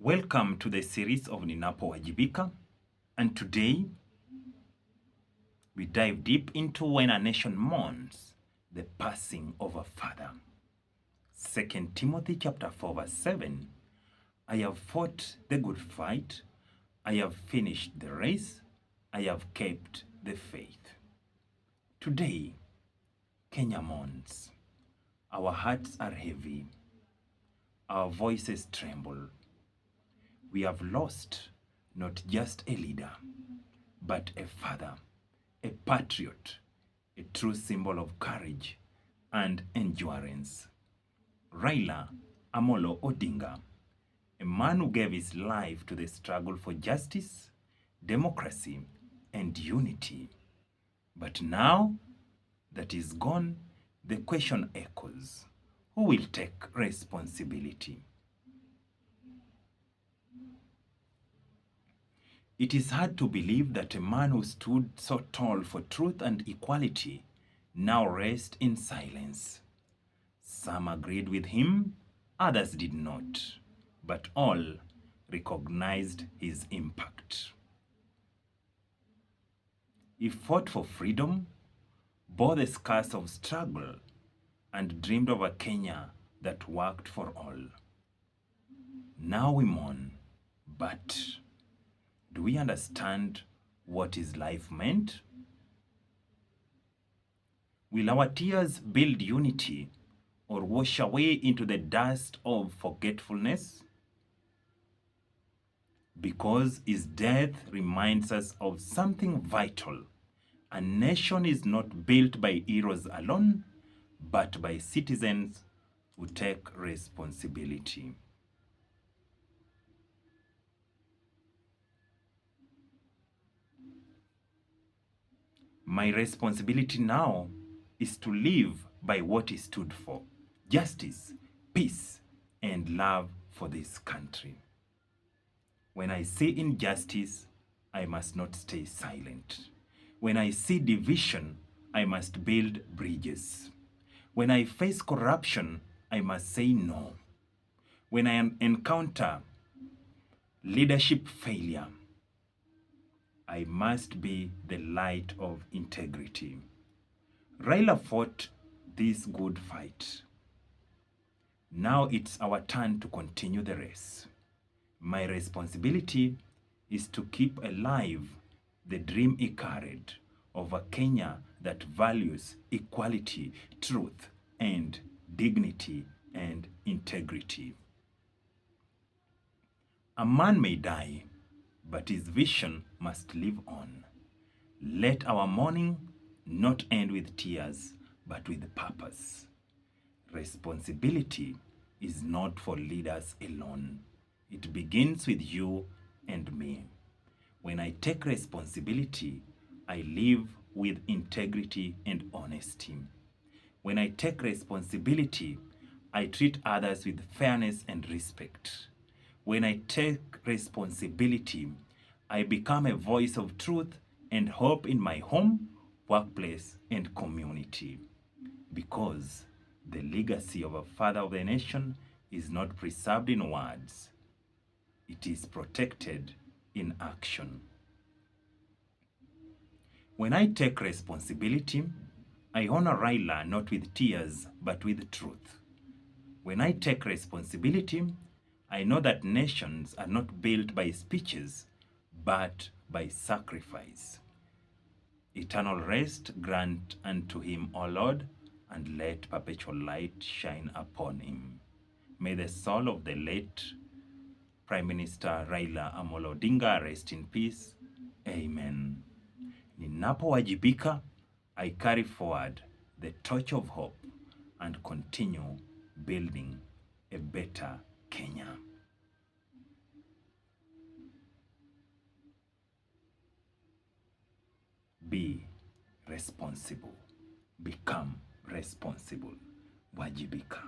Welcome to the series of Ninapowajibika, and today we dive deep into when a nation mourns the passing of a father. 2 Timothy chapter 4 verse 7, I have fought the good fight, I have finished the race, I have kept the faith. Today, Kenya mourns. Our hearts are heavy, our voices tremble. We have lost not just a leader, but a father, a patriot, a true symbol of courage and endurance. Raila Amolo Odinga, a man who gave his life to the struggle for justice, democracy, and unity. But now that he's gone, the question echoes: who will take responsibility? It is hard to believe that a man who stood so tall for truth and equality now rests in silence. Some agreed with him, others did not, but all recognized his impact. He fought for freedom, bore the scars of struggle, and dreamed of a Kenya that worked for all. Now we mourn, but do we understand what his life meant? Will our tears build unity or wash away into the dust of forgetfulness? Because his death reminds us of something vital. A nation is not built by heroes alone, but by citizens who take responsibility. My responsibility now is to live by what he stood for: justice, peace, and love for this country. When I see injustice, I must not stay silent. When I see division, I must build bridges. When I face corruption, I must say no. When I encounter leadership failure, I must be the light of integrity. Raila fought this good fight. Now it's our turn to continue the race. My responsibility is to keep alive the dream he carried of a Kenya that values equality, truth, and dignity and integrity. A man may die, but his vision must live on. Let our mourning not end with tears, but with purpose. Responsibility is not for leaders alone. It begins with you and me. When I take responsibility, I live with integrity and honesty. When I take responsibility, I treat others with fairness and respect. When I take responsibility, I become a voice of truth and hope in my home, workplace, and community. Because the legacy of a father of the nation is not preserved in words. It is protected in action. When I take responsibility, I honor Raila not with tears, but with truth. When I take responsibility, I know that nations are not built by speeches, but by sacrifice. Eternal rest grant unto him, O Lord, and let perpetual light shine upon him. May the soul of the late Prime Minister Raila Amolo Odinga rest in peace. Amen. Ninapowajibika, I carry forward the torch of hope and continue building a better Kenya. Be responsible. Become responsible. Wajibika.